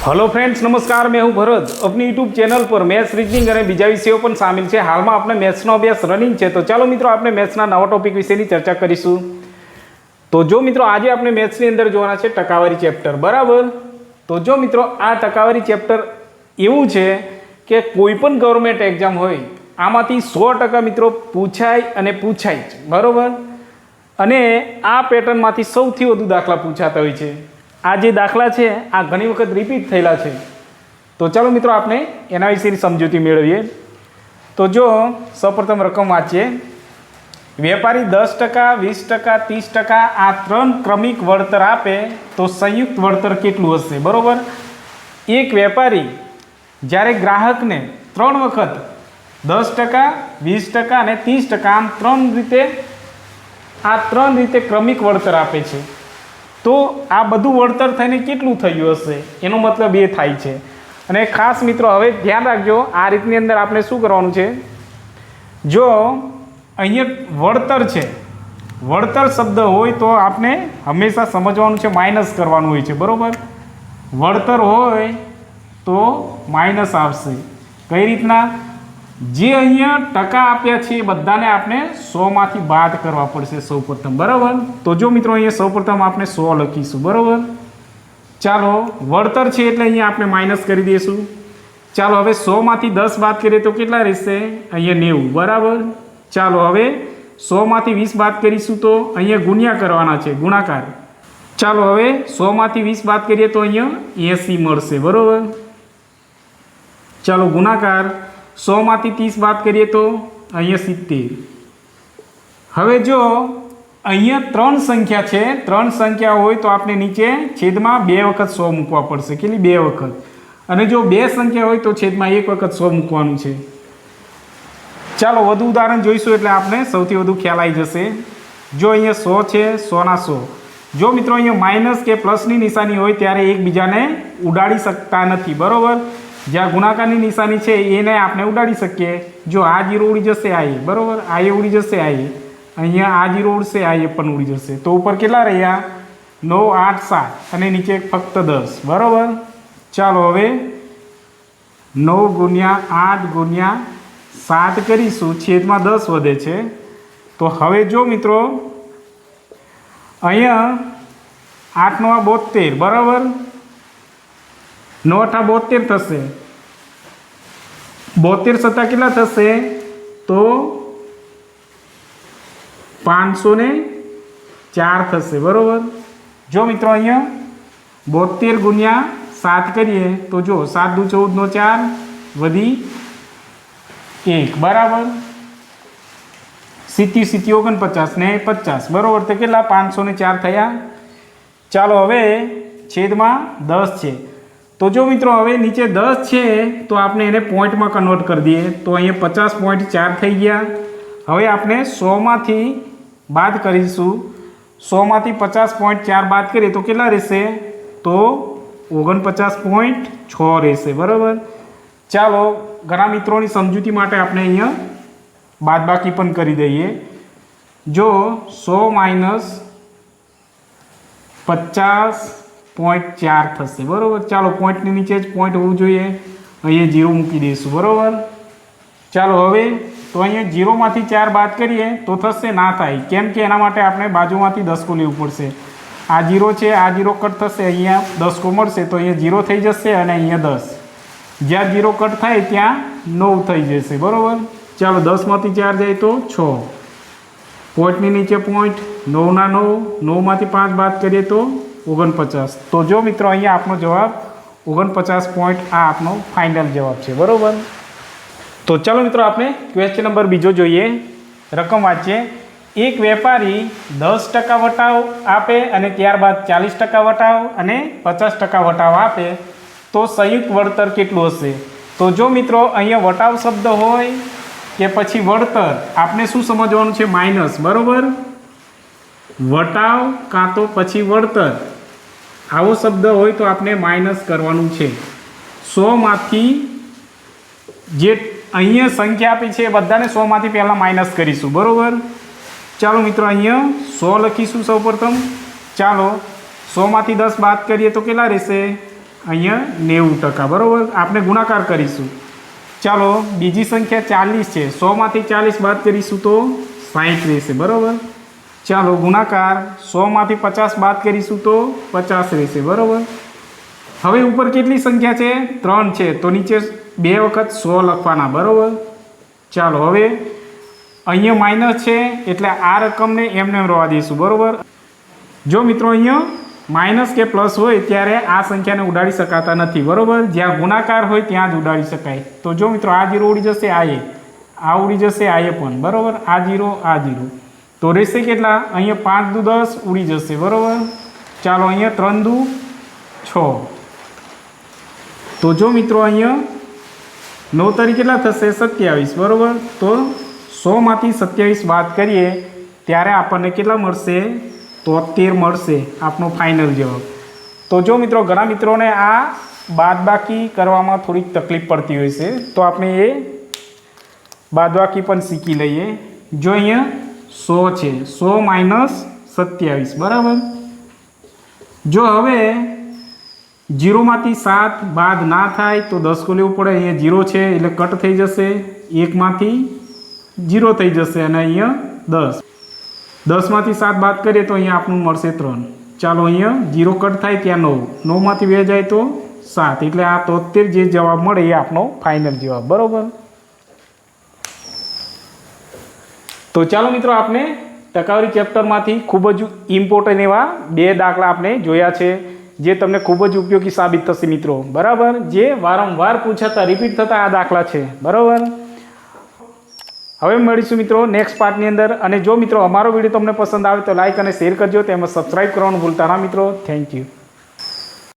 Hello friends, नमस्कार। मैं हूं भरत। अपनी यूट्यूब चैनल पर मैथ्स, रीजनिंग और बीजा विषयों पण शामिल है। हाल में आपने मैथ्सनो अभ्यास रनिंग है, तो चलो मित्रों आपने मैथ्सना नवा टॉपिक विषयनी चर्चा करीशुं। तो जो मित्रों आज आपने मैथ्सनी अंदर जोवाना छे टकावारी चेप्टर, बराबर। तो जो मित्रों आ टकावारी चेप्टर एवुं छे के कोईपण गवर्नमेंट एक्जाम होय आमांथी 100% मित्रों पूछाय अने पूछाय ज, बराबर। अने आ पेटर्नमांथी सौथी वधु दाखला पूछाता होय छे। आ जे दाखला है आ घनी वखत रिपीट थयेला है। तो चलो मित्रों आपने एना विषेनी समजूती मेळवीए। तो जो सौप्रथम रकम वाँचीए। वेपारी 10%, 20%, 30% आ 3 क्रमिक वळतर आपे तो संयुक्त वळतर केटलुं हशे, बरोबर। एक वेपारी ज्यारे ग्राहक ने 3 वखत 10%, 20% અને 30% आम 3 रीते क्रमिक वळतर आपे छे, तो आ बधुं वळतर थईने केटलुं थयुं हशे एनो मतलब ए थाय छे। अने खास मित्रों हवे ध्यान राखजो, आ रीतनी अंदर आपणे शुं करवानुं छे। जो अहींया वळतर छे, वळतर शब्द होय तो आपणे हमेशा समजवानुं छे माइनस करवानुं होय छे, बरोबर। वळतर होय तो माइनस आवशे। कई रीतना जे अहींया टका आप्या छे बधाने आपणे 100 मांथी बाद करवा पड़शे सौप्रथम, बराबर। तो जो मित्रों अहींया सौप्रथम आपणे 100 लखीशुं, बराबर। चालो वळतर छे एटले अहींया आपणे माइनस करी दईशुं। चालो हवे 100 मांथी 10 बाद करीए तो केटला रहेशे? अहींया 90, बराबर। चालो हवे 100 मांथी 20 बाद करीशुं तो अहींया गुण्या करवाना छे, गुणाकार। चालो हवे 100 मांथी 20 बाद करीए तो अहींया 80 मळशे, बराबर। चालो गुणाकार 100 मांथी 30 बाद करिए तो अहींया 70। हवे जो अहींया 3 संख्या छे, 3 संख्या होय तो आपने नीचे छेदमां 2 वखत 100 मूकवा पड़शे। केटली? 2 वखत। अने जो 2 संख्या होय तो छेदमां 1 वखत 100 मूकवानुं छे। चालो वधु उदाहरण जोईशुं एटले आपने सौथी वधु ख्याल आई जशे। जो अहींया 100 छे, 100 ना 100। जो मित्रों अहींया माइनस के प्लसनी निशानी होय त्यारे एकबीजाने उडाड़ी सकता नथी, बरोबर। ज्यां गुणाकारनी निशानी है एने आपने उडाड़ी सकीए। जो आ 0 उड़ी जशे आ, बराबर। आ उड़ी जशे आ, अहींया आ 0 उड़शे आ पण उड़ी जशे। तो ऊपर केटला रह्या? 9, 8, 7 अने नीचे फक्त 10, बराबर। चालो हवे 9 गुण्या 8 गुण्या 7 करीशुं, छेदमां 10 वधे छे। तो हवे जो मित्रों अहींया 8 9 72, बराबर। 9 8 72 थशे। 72 सत्ता केटला थशे? तो 504 थशे, बरोबर। जो मित्रों अहींया 72 गुण्या 7 करिए तो जो 7 दू 14 नो 4 वधी 1, बराबर। 70 70 49 ने 50, बराबर। तो केटला? 504 थया। चालो हवे छेदमां 10 छे। तो जो मित्रों हवे नीचे 10 है तो आपने इन्हें पॉइंट में कन्वर्ट कर दिए तो अहीं 50.4 थी गया। हवे आपने 100 मांथी बाद करीशुं। 100 मांथी 50.4 बाद करिए तो केटला रहेशे? तो 49.6 रहेशे, बराबर। चालो घणा मित्रों की समजूती माटे आपने अहीं बादबाकी पण करी दईए। जो 100 माइनस 50.4 थशे, बराबर। चालो पॉइंट ने नीचे ज पॉइंट होवुं जोईए, अहीं 0 मूकी दईशुं, बराबर। चालो हवे तो अहीं 0 मांथी 4 बाद करिए तो थशे ना थाय, केम के एना माटे आपणे बाजुमांथी 10 को लेवुं पड़शे। आ 0 छे, आ 0 कट थशे, अहींया 10 को मळशे तो अहीं 0 थई जशे अने अहींया 10। ज्यां 0 कट थाय त्यां 9 थई जशे, बराबर। चालो 10 मांथी 4 जाए तो 6। पॉइंट ने नीचे पॉइंट 9 ना 9, 9 मांथी 5 बाद करिए तो 49। तो जो मित्रों अहीं आपनो जवाब 49 पॉइंट आ आपनो फाइनल जवाब है, बराबर। तो चलो मित्रों आपने क्वेश्चन नंबर बीजो जोईए। रकम वाँचीए। एक वेपारी 10% वटाव आपे अने त्यारबाद 40% वटाव अने 50% वटाव आपे तो संयुक्त वळतर केटलुं हशे? तो जो मित्रों अहींया वटाव शब्द होय के पछी वळतर आपने शुं समजवानुं छे? माइनस, बराबर। वटाव कां तो पछी वळतर आवो शब्द होय तो आपने माइनस करवानुं छे। 100 मांथी जे अहींया संख्या आपी छे बधाने 100 मांथी पहेला माइनस करीशुं, बराबर। चालो मित्रों अहींया 100 लखीशुं सौप्रथम। चालो 100 मांथी 10 बाद करिए तो केटला रहेशे? અહીંયા 90%, બરાબર. આપણે ગુણાકાર કરીશું. ચાલો બીજી સંખ્યા 40 છે, 100માંથી 40 બાદ કરીશું તો 60 રહેશે, બરાબર. ચાલો ગુણાકાર 100માંથી 50 બાદ કરીશું તો 50 રહેશે, બરાબર. હવે ઉપર કેટલી સંખ્યા છે? 3 છે, તો નીચે 2 વખત 100 લખવાના, બરાબર. ચાલો હવે અહીંયા માઇનસ છે એટલે આ રકમને એમને રહેવા દઈશું, બરાબર. જો મિત્રો અહીંયા માઇનસ કે પ્લસ હોય ત્યારે આ સંખ્યાને ઉડાડી શકાતા નથી, બરાબર. જ્યાં ગુણાકાર હોય ત્યાં જ ઉડાડી શકાય. તો જો મિત્રો આ 0 ઉડી જશે, આ ઉડી જશે, આ પણ, બરાબર. આ 0, આ 0, તો રહેશે કેટલા? અહીંયા 5 દુ 10 ઉડી જશે, બરાબર. ચાલો અહીંયા 3 દુ 6. તો જો મિત્રો અહીંયા 9 તારીખ કેટલા થશે? 27, બરાબર. તો 100માંથી 27 બાદ કરીએ ત્યારે આપણને કેટલા મળશે? 73 મળશે, આપણો ફાઇનલ જવાબ. તો જો મિત્રો ઘણા મિત્રોને આ બાદબાકી કરવામાં થોડીક તકલીફ પડતી હોય છે, તો આપણે એ બાદબાકી પણ શીખી લઈએ. જો અહીંયા 100 છે, 100 માઇનસ 27, બરાબર. જો હવે 0માંથી 7 બાદ ના થાય તો 10 કો લેવું પડે. અહીંયા 0 છે એટલે કટ થઈ જશે, 1માંથી 0 થઈ જશે અને અહીંયા 10. 10માંથી 7 બાદ કરીએ તો અહીંયા આપણું મળશે 3. ચાલો અહીંયા 0 કટ થાય ત્યાં 9, 9માંથી 2 જાય તો 7, એટલે આ 73 જે જવાબ મળે એ આપણો ફાઇનલ જવાબ, બરાબર. તો ચાલો મિત્રો આપણે ટકાવારી ચેપ્ટરમાંથી ખૂબ જ ઇમ્પોર્ટન્ટ એવા 2 દાખલા આપણે જોયા છે જે તમને ખૂબ જ ઉપયોગી સાબિત થશે મિત્રો, બરાબર. જે વારંવાર પૂછાતા, રિપીટ થતા આ દાખલા છે, બરાબર. હવે મળીશું મિત્રો નેક્સ્ટ પાર્ટની અંદર. અને જો મિત્રો અમારો વિડીયો તમને પસંદ આવે તો લાઇક અને શેર કરજો, તેમજ સબસ્ક્રાઈબ કરવાનું ભૂલતા ના મિત્રો. Thank you.